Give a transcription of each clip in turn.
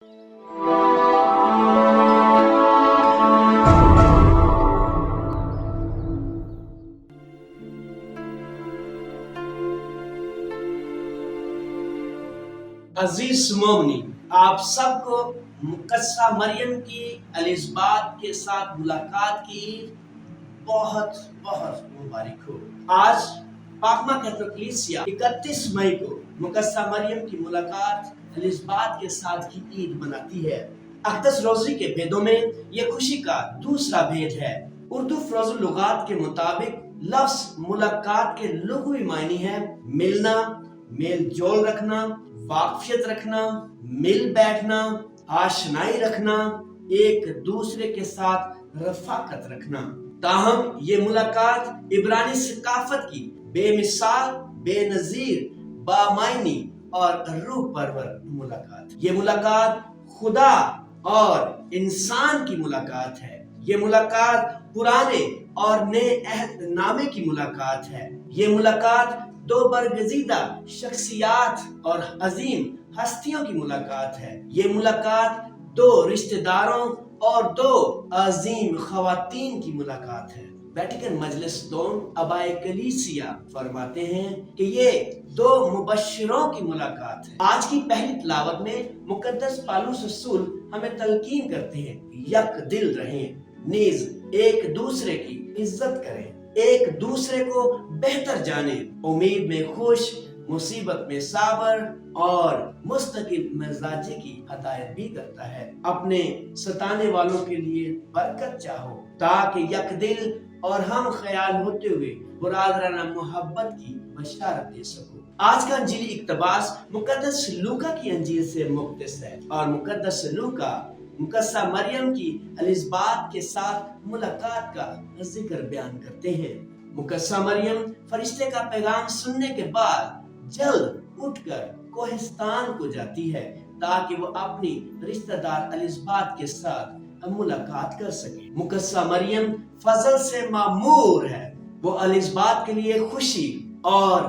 عزیز مومنی، آپ سب کو مقدسہ مریم کی الزبات کے ساتھ ملاقات کی بہت بہت مبارک ہو۔ آج پاکمہ کیتھولک کلیسیا 31 مئی کو مقدسہ مریم کی ملاقات الزبات کے ساتھ کی عید مناتی ہے۔ اقدس روزی کے بھیدوں میں یہ خوشی کا دوسرا بھید ہے۔ اردو فروز اللغات کے مطابق لفظ ملاقات کے لغوی معنی ہے ملنا، میل جول رکھنا، واقفیت رکھنا، مل بیٹھنا، آشنائی رکھنا، ایک دوسرے کے ساتھ رفاقت رکھنا۔ تاہم یہ ملاقات عبرانی ثقافت کی بے مثال، بے نظیر، بامعنی اور روح پرور ملاقات۔ یہ ملاقات خدا اور انسان کی ملاقات ہے۔ یہ ملاقات پرانے اور نئے عہد نامے کی ملاقات ہے۔ یہ ملاقات دو برگزیدہ شخصیات اور عظیم ہستیوں کی ملاقات ہے۔ یہ ملاقات دو رشتہ داروں اور دو عظیم خواتین کی ملاقات ہے۔ ویٹیکن مجلس دوم ابائے کلیسیا فرماتے ہیں کہ یہ دو مبشروں کی ملاقات ہے۔ آج کی پہلی تلاوت میں مقدس پالوس رسول ہمیں تلقین کرتے ہیں یک دل رہیں، نیز ایک دوسرے کی عزت کریں، ایک دوسرے کو بہتر جانیں، امید میں خوش، مصیبت میں صابر اور مستقل مزاجی کی ہدایت بھی کرتا ہے۔ اپنے ستانے والوں کے لیے برکت چاہو تاکہ یک دل اور ہم خیال ہوتے ہوئے برادرانہ محبت کی بشارت دے سکو۔ آج کا انجیلی اقتباس مقدس لوکا کی انجیل سے مقتبس ہے اور مقدس لوکا مقدسہ مریم کی الزبات کے ساتھ ملاقات کا ذکر بیان کرتے ہیں۔ مقدسہ مریم فرشتے کا پیغام سننے کے بعد جلد اٹھ کر کوہستان کو جاتی ہے تاکہ وہ اپنی رشتہ دار الزبات کے ساتھ ملاقات کر سکے۔ مقدسہ مریم فضل سے معمور ہے۔ وہ الزبات کے لیے خوشی اور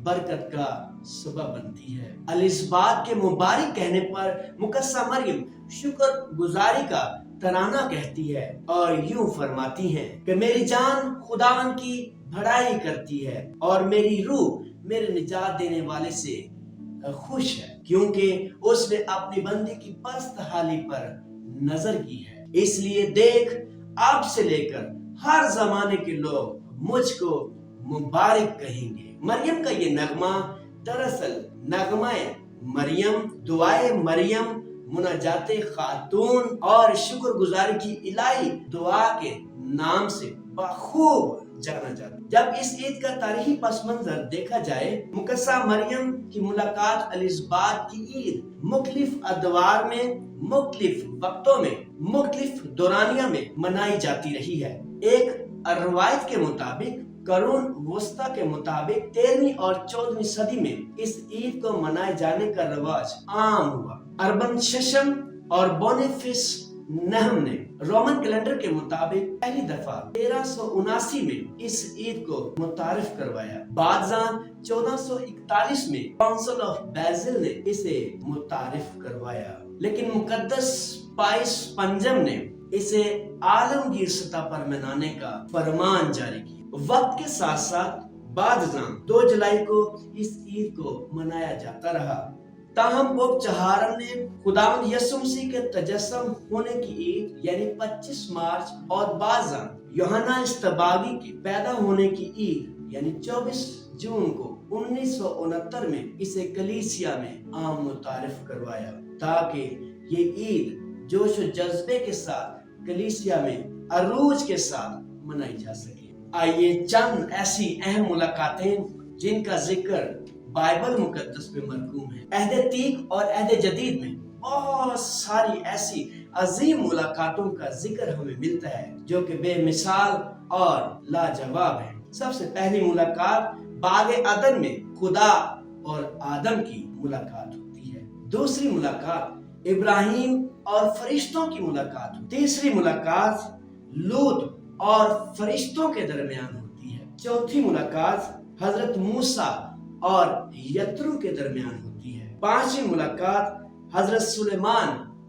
برکت کا سبب بنتی ہے۔ الزبات کے مبارک کہنے پر مقدسہ مریم شکر گزاری کا ترانہ کہتی ہے اور یوں فرماتی ہیں کہ میری جان خداوند کی بڑائی کرتی ہے اور میری روح میرے نجات دینے والے سے خوش ہے، کیونکہ اس نے اپنی بندی کی پست حالی پر نظر کی ہے۔ اس لیے دیکھ، اب سے لے کر ہر زمانے کے لوگ مجھ کو مبارک کہیں گے۔ مریم کا یہ نغمہ دراصل نغمہ مریم، دعائے مریم، مناجات خاتون اور شکر گزاری کی الہی دعا کے نام سے بخوب جانا جاتا ہے۔ جب اس عید کا تاریخی پس منظر دیکھا جائے، مقدسہ مریم کی ملاقات الزبات کی عید مختلف ادوار میں، مختلف وقتوں میں، مختلف دورانیہ میں منائی جاتی رہی ہے۔ ایک روایت کے مطابق قرون وسطی کے مطابق 13ویں اور 14ویں صدی میں اس عید کو منائے جانے کا رواج عام ہوا۔ اربن ششم اور بونیفیس نہم نے رومن کیلنڈر کے مطابق پہلی دفعہ 1379 میں اس عید کو متعارف کروایا۔ بعد ازاں 1441 میں کونسل آف بیزل نے اسے متعارف کروایا، لیکن مقدس پائس پنجم نے اسے عالمگیر سطح پر منانے کا فرمان جاری کیا۔ وقت کے ساتھ ساتھ بعد ازاں 2 جولائی کو اس عید کو منایا جاتا رہا۔ تاہم پوپ چہارم نے خداوند یسوع مسیح کے تجسم ہونے کی عید یعنی 25 مارچ اور بعد ازاں یوحنا اصطباغی کے پیدا ہونے کی عید یعنی 24 جون کو 1969 میں اسے کلیسیا میں عام متعارف کروایا تاکہ یہ عید جوش و جذبے کے ساتھ کلیسیا میں عروج کے ساتھ منائی جا سکے۔ آئیے چند ایسی اہم ملاقاتیں جن کا ذکر بائبل مقدس میں مرقوم ہے۔ عہد عتیق اور عہد جدید میں بہت ساری ایسی عظیم ملاقاتوں کا ذکر ہمیں ملتا ہے جو کہ بے مثال اور لاجواب ہے۔ سب سے پہلی ملاقات باغ عدن میں خدا اور آدم کی ملاقات ہوتی ہے۔ دوسری ملاقات ابراہیم اور فرشتوں کی ملاقات ہوتی ہے۔ تیسری ملاقات لوط اور فرشتوں کے درمیان ہوتی ہے۔ چوتھی ملاقات حضرت موسیٰ اور یترو کے درمیان ہوتی ہے۔ پانچویں ملاقات حضرت سلیمان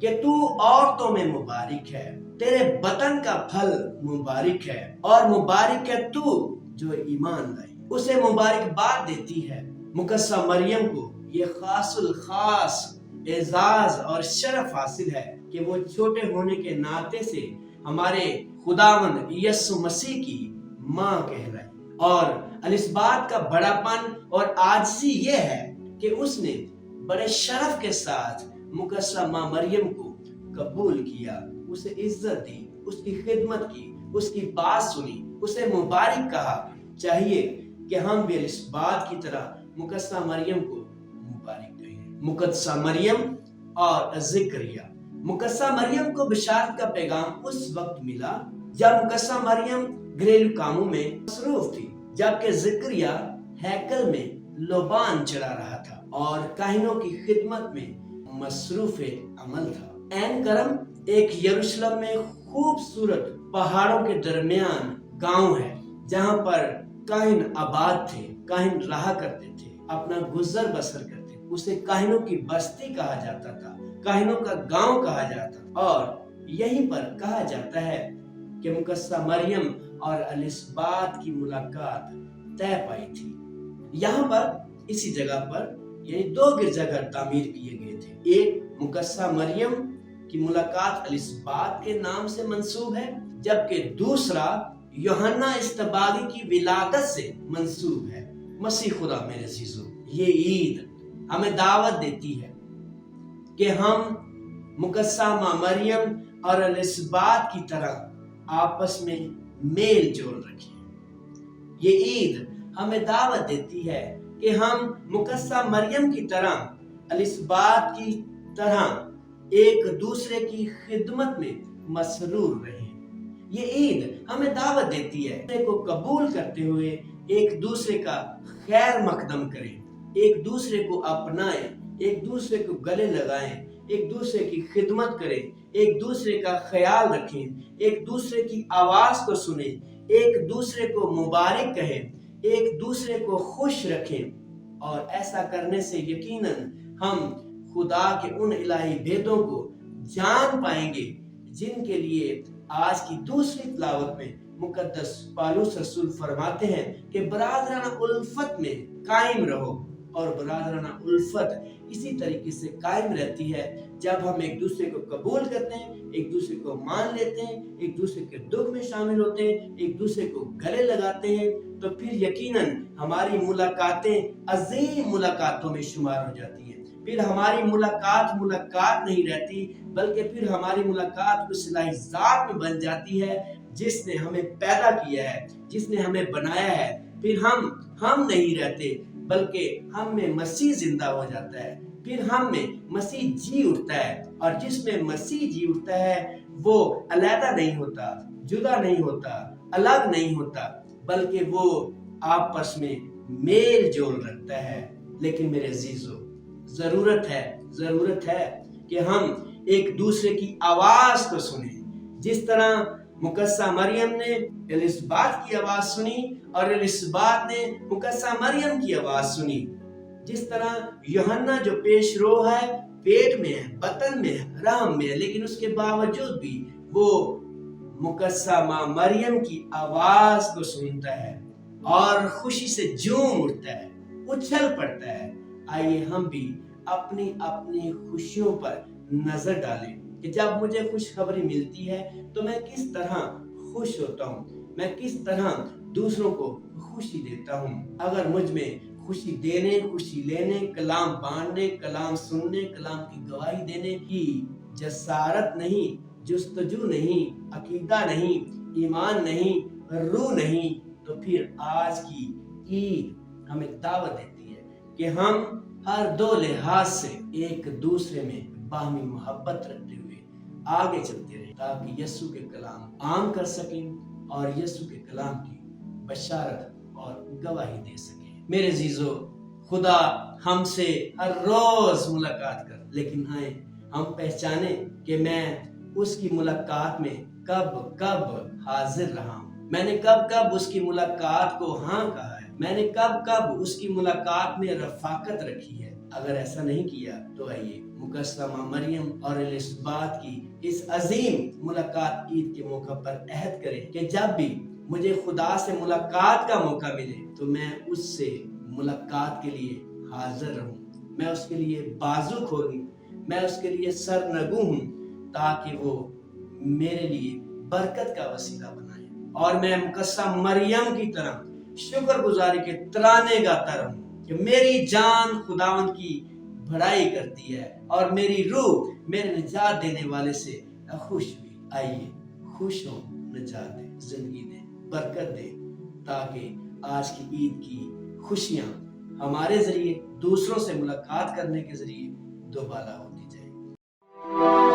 کہ تو عورتوں میں مبارک ہے، تیرے بطن کا پھل مبارک ہے، اور مبارک ہے تو جو ایمان لائی۔ اسے مبارکباد دیتی ہے۔ مقدسہ مریم کو یہ خاص الخاص اعزاز اور شرف حاصل ہے کہ وہ چھوٹے ہونے کے ناطے سے ہمارے خداوند یسوع مسیح کی ماں کہلائی۔ اور الاسبات کا بڑا پن اور عاجزی یہ ہے کہ اس نے بڑے شرف کے ساتھ مقدسہ ماں مریم کو قبول کیا، اسے عزت دی، اس کی خدمت کی، اس کی بات سنی، اسے مبارک کہا۔ چاہیے کہ ہم بھی الاسبات کی طرح مقدسہ مریم کو مبارک کہیں۔ مقدسہ مریم اور زکریا۔ مقدسہ مریم کو بشارت کا پیغام اس وقت ملا جب مقدسہ مریم گھریلو کاموں میں مصروف تھی، جبکہ زکریا ہیکل میں لوبان چڑھا رہا تھا اور کاہنوں کی خدمت میں مصروف عمل تھا۔ عین کرم ایک یروشلم میں خوبصورت پہاڑوں کے درمیان گاؤں ہے جہاں پر کاہن آباد تھے، کاہن رہا کرتے تھے، اپنا گزر بسر کرتے تھے۔ اسے کاہنوں کی بستی کہا جاتا تھا، کاہنوں کا گاؤں کہا جاتا تھا، اور یہیں پر کہا جاتا ہے کہ مقدسہ مریم اور الاسبات کی ملاقات طے پائی تھی۔ یہاں پر اسی جگہ پر یعنی 2 گرجا گھر تعمیر کیے گئے تھے۔ ایک مقدسہ مریم کی ملاقات الاسبات کے نام سے منسوب ہے، جبکہ دوسرا یوحنا اصطباغی کی ولادت سے منسوب ہے۔ مسیح خدا میرے عزیزو، یہ عید ہمیں دعوت دیتی ہے کہ ہم مقدسہ ماں مریم اور الاسبات کی طرح آپس میں میل جول رکھیں۔ یہ عید ہمیں دعوت دیتی ہے کہ ہم مقدسہ مریم کی طرح الاسبات کی طرح ایک دوسرے کی خدمت میں مسرور رہیں۔ یہ عید ہمیں دعوت دیتی ہے ایک کو قبول کرتے ہوئے ایک دوسرے کا خیر مقدم کریں، ایک دوسرے کو اپنائیں، ایک دوسرے کو گلے لگائیں، ایک دوسرے کی خدمت کریں، ایک دوسرے کا خیال رکھیں، ایک دوسرے کی آواز کو سنیں، ایک دوسرے کو مبارک کہیں، ایک دوسرے کو خوش رکھیں۔ اور ایسا کرنے سے یقیناً ہم خدا کے ان الہی بھیدوں کو جان پائیں گے جن کے لیے آج کی دوسری تلاوت میں مقدس پالوس رسول فرماتے ہیں کہ برادرانہ الفت میں قائم رہو۔ اور برادرانہ الفت اسی طریقے سے قائم رہتی ہے جب ہم ایک دوسرے کو قبول کرتے ہیں، ایک دوسرے کو مان لیتے ہیں، ایک دوسرے کے دکھ میں شامل ہوتے ہیں، ایک دوسرے کو گلے لگاتے ہیں، تو پھر یقیناً ہماری ملاقاتیں عظیم ملاقاتوں میں شمار ہو جاتی ہیں۔ پھر ہماری ملاقات نہیں رہتی، بلکہ پھر ہماری ملاقات اس الہی ذات میں بن جاتی ہے جس نے ہمیں پیدا کیا ہے، جس نے ہمیں بنایا ہے۔ پھر ہم نہیں رہتے، بلکہ ہم میں مسیح زندہ ہو جاتا ہے، پھر ہم میں مسیح جی اٹھتا ہے، اور جس میں مسیح جی اٹھتا ہے وہ علیحدہ نہیں ہوتا، جدا نہیں ہوتا، الگ نہیں ہوتا، بلکہ وہ آپس میں میل جول رکھتا ہے۔ لیکن میرے عزیزو، ضرورت ہے کہ ہم ایک دوسرے کی آواز کو سنیں۔ جس طرح مقدسہ مریم نے الاسبات کی آواز سنی اور الاسبات نے مقدسہ مریم کی آواز سنی، جس طرح یوحنا جو پیش رو ہے، پیٹ میں ہے، بطن میں ہے، رحم میں ہے، لیکن اس کے باوجود بھی وہ مقدسہ ماں مریم کی آواز کو سنتا ہے اور خوشی سے جھوم اٹھتا ہے، اچھل پڑتا ہے۔ آئیے ہم بھی اپنی خوشیوں پر نظر ڈالیں کہ جب مجھے خوشخبری ملتی ہے تو میں کس طرح خوش ہوتا ہوں، میں کس طرح دوسروں کو خوشی دیتا ہوں۔ اگر مجھ میں خوشی دینے، خوشی لینے، کلام بانٹنے، کلام سننے، کلام کی گواہی دینے کی جسارت نہیں، جستجو نہیں، عقیدہ نہیں، ایمان نہیں، روح نہیں، تو پھر آج کی عید ہمیں دعوت دیتی ہے کہ ہم ہر 2 لحاظ سے ایک دوسرے میں باہمی محبت رکھتے ہوئے آگے چلتے رہیں، تاکہ یسوع کے کلام عام کر سکیں اور یسوع کے کلام کی بشارت اور گواہی دے سکیں۔ میرے عزیزو، خدا ہم سے ہر روز ملاقات کر، لیکن ہم پہچانیں کہ میں اس کی ملاقات میں کب حاضر رہا ہوں، میں نے کب اس کی ملاقات کو ہاں کہا ہے، میں نے کب اس کی ملاقات میں رفاقت رکھی ہے، اگر ایسا نہیں کیا تو آئیے مقدسہ مریم اور الزبات کی اس عظیم ملاقات عید کے موقع پر عہد کریں کہ جب بھی مجھے خدا سے ملاقات کا موقع ملے تو میں اس سے ملاقات کے لیے حاضر رہوں، میں اس کے لیے بازو کھولوں، میں اس کے لیے سرنگوں ہوں، تاکہ وہ میرے لیے برکت کا وسیلہ بنائے اور میں مقدسہ مریم کی طرح شکر گزاری کے ترانے گاتا رہوں کہ میری جان خداوند کی بڑائی کرتی ہے اور میری روح میرے نجات دینے والے سے خوش بھی۔ آئیے خوش ہوں، نجات دے، زندگی دے، برکت دے، تاکہ آج کی عید کی خوشیاں ہمارے ذریعے دوسروں سے ملاقات کرنے کے ذریعے دوبالا ہوتی جائے۔